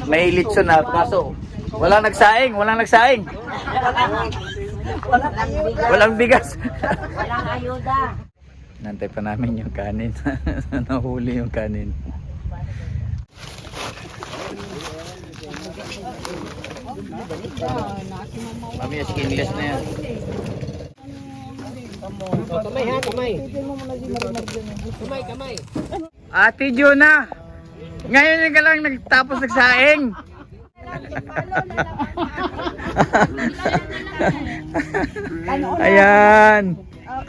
May litson na kaso walang nagsaing, walang nagsaing. Walang bigas. Walang ayuda. Nantay pa namin yung kanin. Nahuli yung kanin. Mami, skinless na yan. Kamay ha, kamay. Kamay. Ate Juna, ngayon ka lang nagtapos nagsaing. Ayan.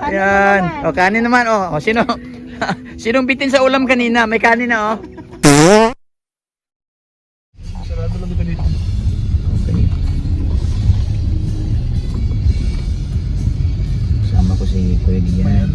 Ayan. O, kanin naman. O, sinong bitin sa ulam kanina? May kanin na, o. Sarado lang dito dito. Sama ko si Kuya Dian.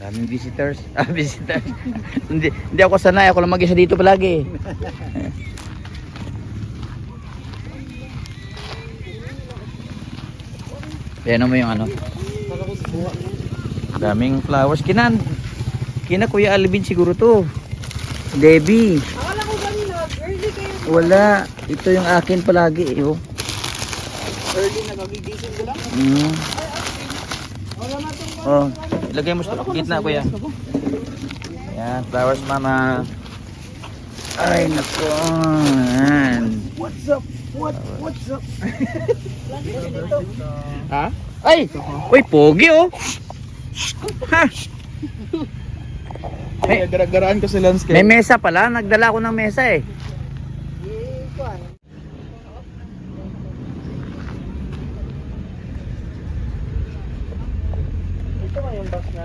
Daming visitors. Visitors. hindi ako sanay. Ako lang mag-isa dito palagi. Ayan mo yung ano. Daming flowers. Kina Kuya Alvin siguro to. Debbie. Akala ko kanina, early kayo. Wala. Ito yung akin palagi. Oh. Early na kagigising ko lang. Wala na itong Oh, ilagay mo sa gitna, Kuya. Ayan, flowers mama. Ay, naku. Ayan. What's up? What's up? Ha? Ay! Uy, pogi oh. Ha? May garaan kasi landscape. May mesa pala. Nagdala ako ng mesa eh. Ito ba yung box na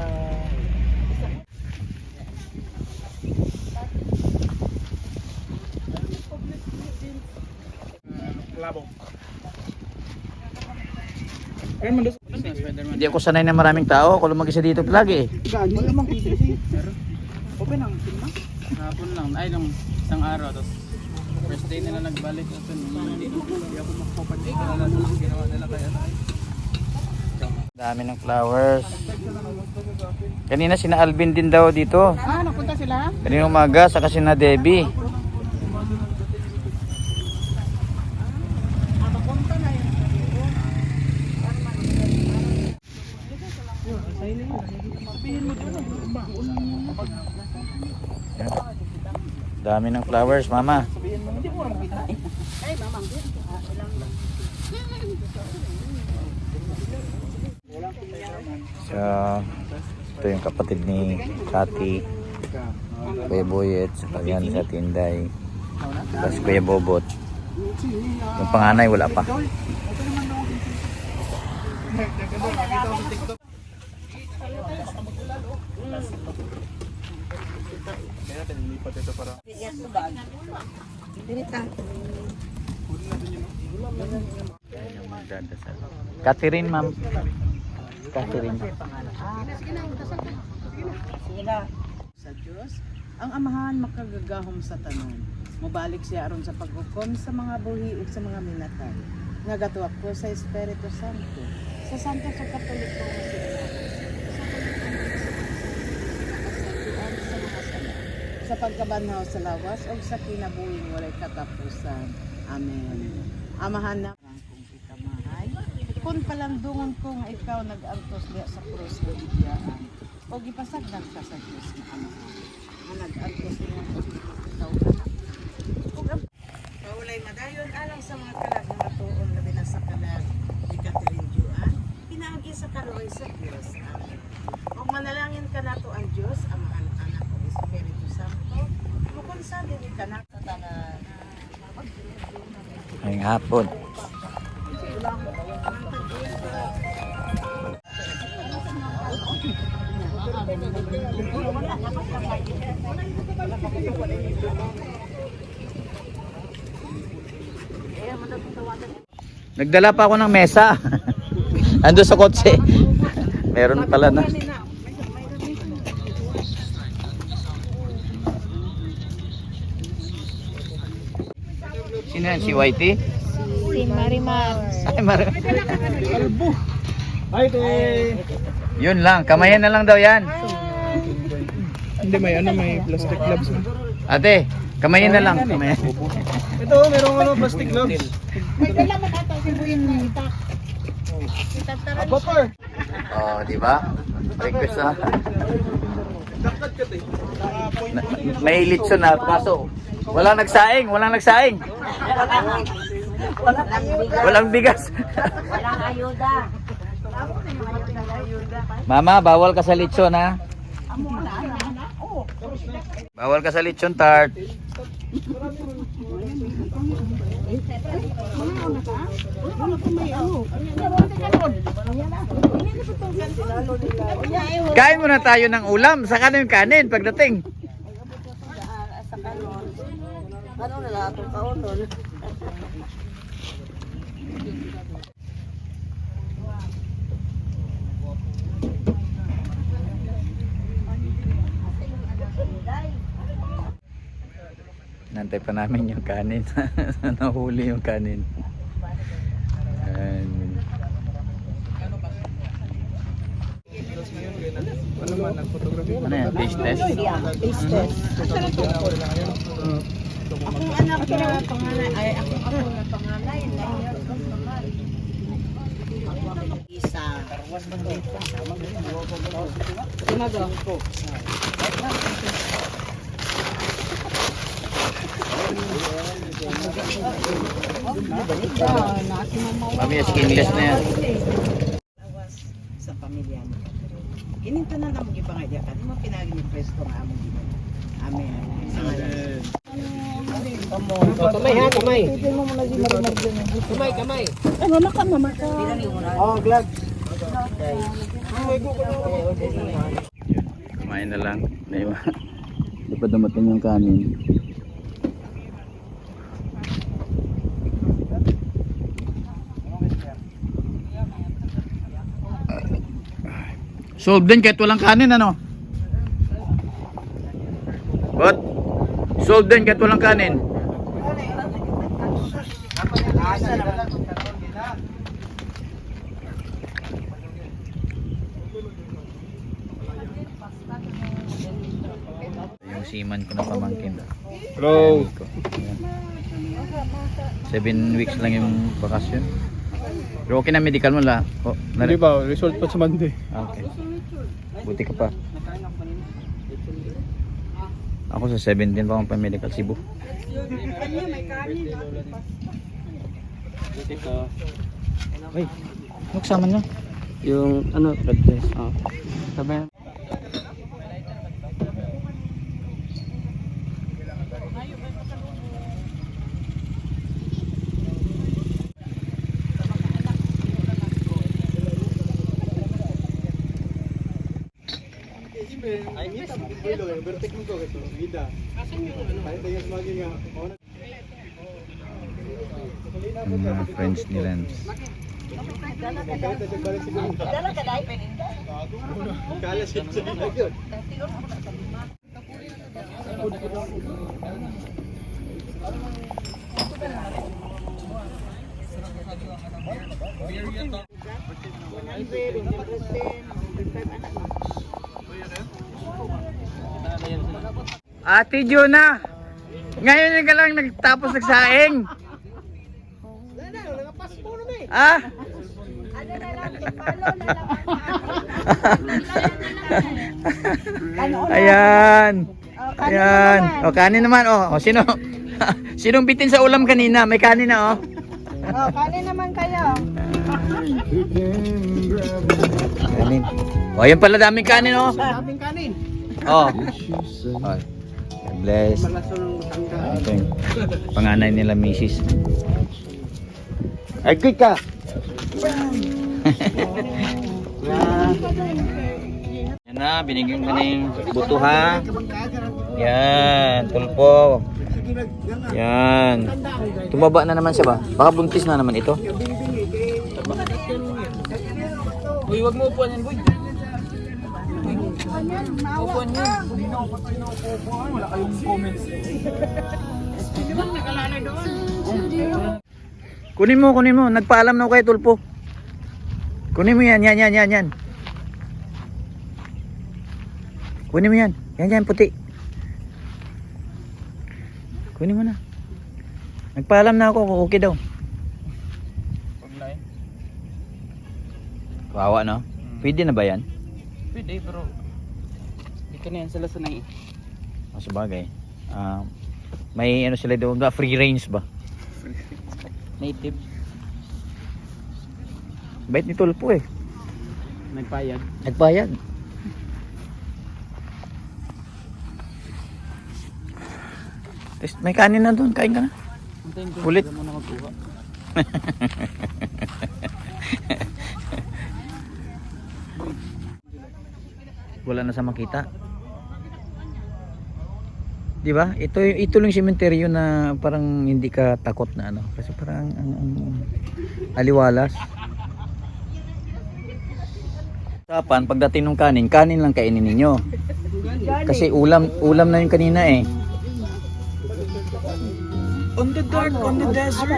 klabo? Ayun man doon. Hindi ako sanay na maraming tao. Ako lang mag-isa dito palagi eh. Gani naman kita kasi. Open ang film. Hapon lang, ay nung isang araw, tapos first day nila nagbalik ito. Hindi ako makapapagay ka na lang ginawa nila kaya Dami ng flowers. Kanina sina Alvin din daw dito. Ah, napunta sila? Kanina umaga, saka sina Debbie. Dami ng flowers, mama. So, ito yung kapatid ni Kati, Kuya Boyet, ayan sa Tinday, tapos Kuya Bobot. Yung panganay wala pa. Kaya tinilipat ito para. Catherine, ma'am. Catherine. Sa Diyos, ang amahan makagagahom sa tanan. Mubalik siya aron sa paghukom sa mga buhi ug sa mga minatay. Nagatuak ko sa Espiritu Santo, sa Santo sa Katoliko nga sa mga sala, sa pagkabanhaw sa lawas o sa kinabuhing walay katapusan. Amen. Amahan na kung ikamahay, kung palandungon ko nga ikaw nag-antos diya sa krus ng bigyan, o gipasagdan ka sa Diyos na amahan, nga nag-antos niya sa ikaw anak. Paulay madayon alang sa mga kalag na matuon na binasa kalag ni Catherine Juan, pinaagi sa karoy sa Diyos. Amen. O manalangin ka nato ang Diyos, amahan, anak o Espiritu Santo, mukon sa din ka na sa tanan. Ngayong hapon. Nagdala pa ako ng mesa. Ando sa kotse. Meron pala na. Sino yan? Si Whitey? Si Marimar. Ay, Mar. Kalbo. Ay, te. Yun lang. Kamayan na lang daw yan. Hindi, may plastic gloves. Ate, kamayan na lang. Kamayan. Ito, merong plastic gloves. May dala mo ato si Buyin na itak. Aba, par. Oh, di ba? Request ha. Dakat ka, te. May litso na kaso walang nagsaing. Walang bigas. Walang ayuda. Mama, bawal ka sa litson ha. Bawal ka sa litson tart. Kain muna tayo ng ulam, saka na yung kanin pagdating. Ano na lang itong kaunon? Nantay pa namin yung kanin. Nahuli yung kanin. And, Ano man, nag-photography. ano yan? Taste test? Taste test. Akong anak na panganay, ay ako na panganay, 9 years old naman. Isa. Mami, skinless na yan. Lawas sa pamilya mo. Ininto na lang mag-ipangayda ka. Di mo pinagin yung presto nga mo. Amen. Kamay ha, kamay. Kamay. Ano na ka mama ka? Oh, glad. Kumain na lang. Hindi pa dumating yung kanin. Solve din kahit walang kanin, ano? What? Solve din kahit walang kanin. Yung seaman ko na pamangkin. Hello. 7 weeks lang yung bakasyon. Pero okay na medical mo la. Oh, Hindi ba? Result pa sa Monday. Okay. Buti ka pa. Ako sa 17 pa akong pa-medical Cebu. Ay, ano kasama niya? Yung ano, blood test. Oh. Sabi. Yung mga friends ni Lance. Ate Juna, ngayon ka lang nagtapos nagsaing. Ah? Ayan. Ayan. O, kanin naman. O, sino? Sinong bitin sa ulam kanina? May kanin na, o. Oh, kanin naman kayo. Kanin. O, yan pala daming kanin, o. Daming kanin. O. O. Bless. Ito yung panganay nila, Mrs. Ay, good ka. Yan na, binigyan ko na yung buto, ha. Yan, tulpo. Yan. Tumaba na naman siya ba? Baka buntis na naman ito. Uy, wag mo upuan yan, boy. Upuan yan. Wala kayong comments. Hindi ba nakalalay doon? Kunin mo. Nagpaalam na ako kay Tulpo. Kunin mo yan. Yan. Kunin mo yan. Yan, puti. Kunin mo na. Nagpaalam na ako, okay daw. Online. Kawawa, no? Pwede na ba yan? Pwede, pero hindi ka na yan sila sanay. Mas bagay. May ano sila doon, free range ba? Native. Bait ni Tulpo eh. Nagpayag. Nagbayad. May kanin na doon, kain ka na. Antayin ko. Ulit. Hindi mo na magkuha. Wala na sa makita. 'Di ba? Ito lang sementeryo na parang hindi ka takot na ano kasi parang ang aliwalas. Usapan pagdating ng kanin lang kainin ninyo. Kasi ulam na yung kanina eh. On the dark, on the desert.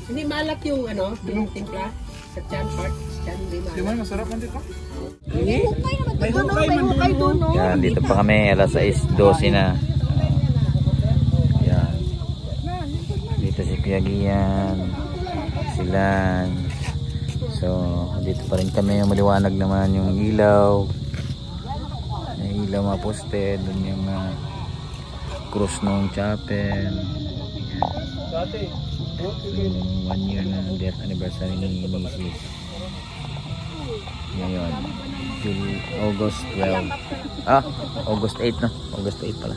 Hindi malak yung ano, yung timpla sa chan part. Chan, di malak. Di man, masarap man dito. May hukay doon, no? Yan, dito pa kami alas 6:12 na. Yan. Dito si Kuya Gian. Silan. So, dito pa rin kami, maliwanag naman yung ilaw. May ilaw mga poste, doon yung cross ng chapel. Dati. So, 1 year na death anniversary ni Mrs. Ngayon, August 12. August 8 no? August 8 pala.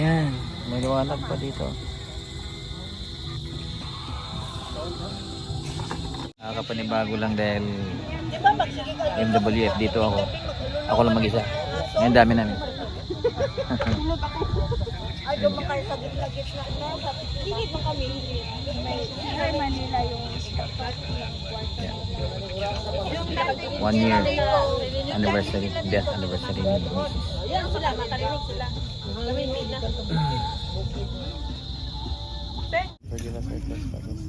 Yan, may liwanag pa dito. Nakakapanibago lang dahil MWF dito ako. Ako lang mag-isa. Ngayon dami namin. Ay, doon kayo sa gitna-gitna na. Hindi mo kami, hindi. May Manila yung spot ng Yeah. 1 year anniversary, death anniversary ni Mrs. Yan sila, makarinig sila. Gawin na. Forgive us our trespasses.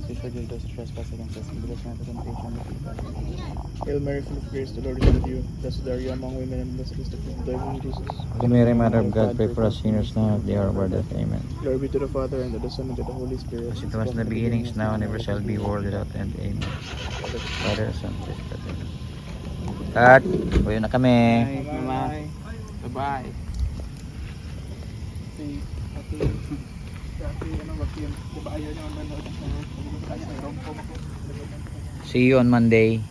Please forgive those who trespass against us. And lead us not into temptation, but deliver us from evil. Hail Mary, full of grace, the Lord is with you. Blessed are you among women, and blessed is the fruit of thy womb, Jesus. Holy Mary, Mother of God, pray for us sinners now at the hour of our death. Amen. Glory be to the Father, and to the Son, and to the Holy Spirit. As it was in the beginning, is now, and ever shall be, world without end. Amen. Father, Son, Spirit. Cut! Uwi na kami. Bye, Mama. Bye-bye. Dati, ano, wag yun. Diba ayaw niya manood sa rom-com ako. See you on Monday.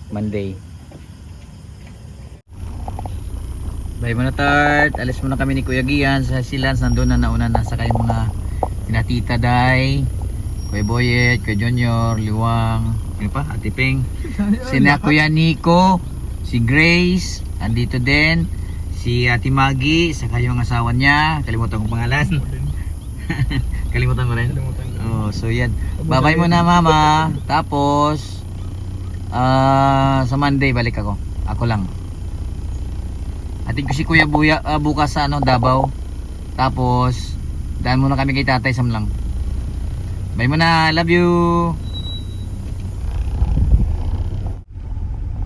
Bye muna Tart. Alis muna kami ni Kuya Gian sa Silans. Nandun na nauna na sa kayong mga Tita Day, Kuya Boyet, Kuya Junior, Liwang, ano pa? Ate Ping. Sina Kuya Nico, si Grace, andito din. Si Ate Maggie, sa kayong asawa niya. Kalimutan ko pangalan. Kalimutan mo rin? Oh, so yan. Bye-bye muna mama. Tapos sa Monday balik ako. Ako lang. Atin ko si Kuya Buya bukas sa Davao. Tapos daan muna kami kay Tatay Sam lang. Bye muna. Love you.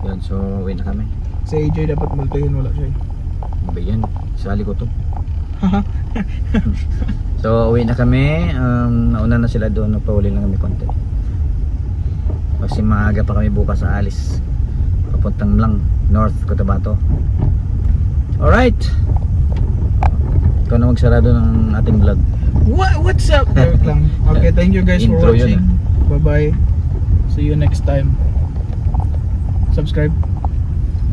Yan, so uwi na kami. Si AJ dapat multahin, wala siya. Ba yan? Sali ko to. So uwi na kami. Nauna na sila doon. Nagpahuli lang kami konti. Kasi maaga pa kami bukas sa alis. Papuntang lang North Cotabato. Alright. Ikaw na magsarado ng ating vlog. What's up? Joke lang. Okay, thank you guys for Intro yun, watching. Bye-bye. See you next time. Subscribe,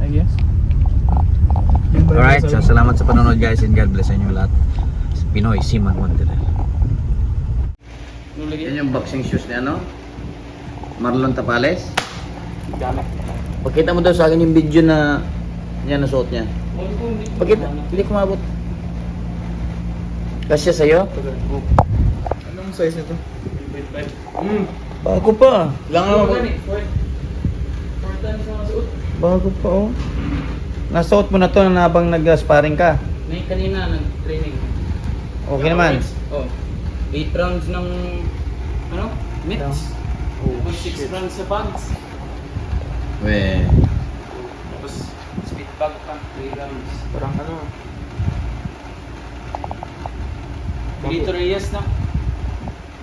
I guess. Alright, so salamat sa panonood guys and God bless sa inyo lahat. Pinoy Siman Wanderer. Yan yung boxing shoes ni Marlon Tapales. Pakita mo daw sa akin yung video na yan nasuot niya. Pakita, hindi ko maabot. Kasya sa'yo? Anong size nito? Bago pa. Lang ako. Bago pa oh. Nasuot mo na to na habang nag-sparring ka. Kanina nag-training. Okay naman. Oh. 8 rounds ng ano? Mitts. Oh, Tapos 6 rounds sa bags. We. Tapos speed bag pa 3 rounds. Parang ano. Dito Reyes na.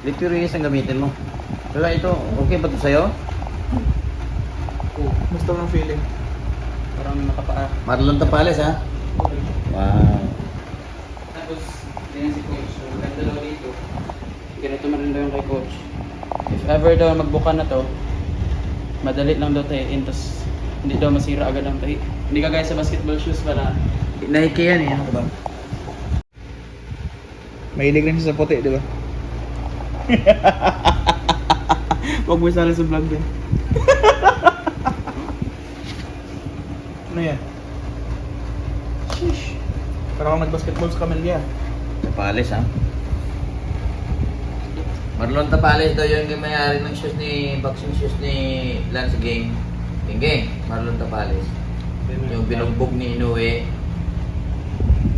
Literally ang gamitin mo. Pero ito, okay ba ito sa'yo? Oh, gusto ng feeling. Parang nakapaa. Marlon Tapales ha? Wow. Tapos, ganyan si coach. So, maganda daw dito. Ganito man rin daw yung kay coach. If ever daw magbuka na to, madali lang daw tayo-in. Tapos, hindi daw masira agad ang tayo. Hindi kagaya sa basketball shoes para Nike yan eh. Ano ba? Mahilig rin siya sa puti, di ba? Huwag mo isali sa vlog din. Ano yan? Sheesh. Parang ako nag-basketball sa Camellia. Tapales ha? Marlon Tapales daw yung may-ari ng shoes ni boxing shoes ni Lance Gang. Gang, Marlon Tapales. Yung binugbog ni Inoue.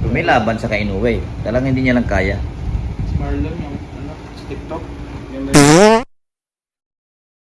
May laban sa kay Inoue. Talagang hindi niya lang kaya. Si Marlon yung ano, sa TikTok. Ganda yun.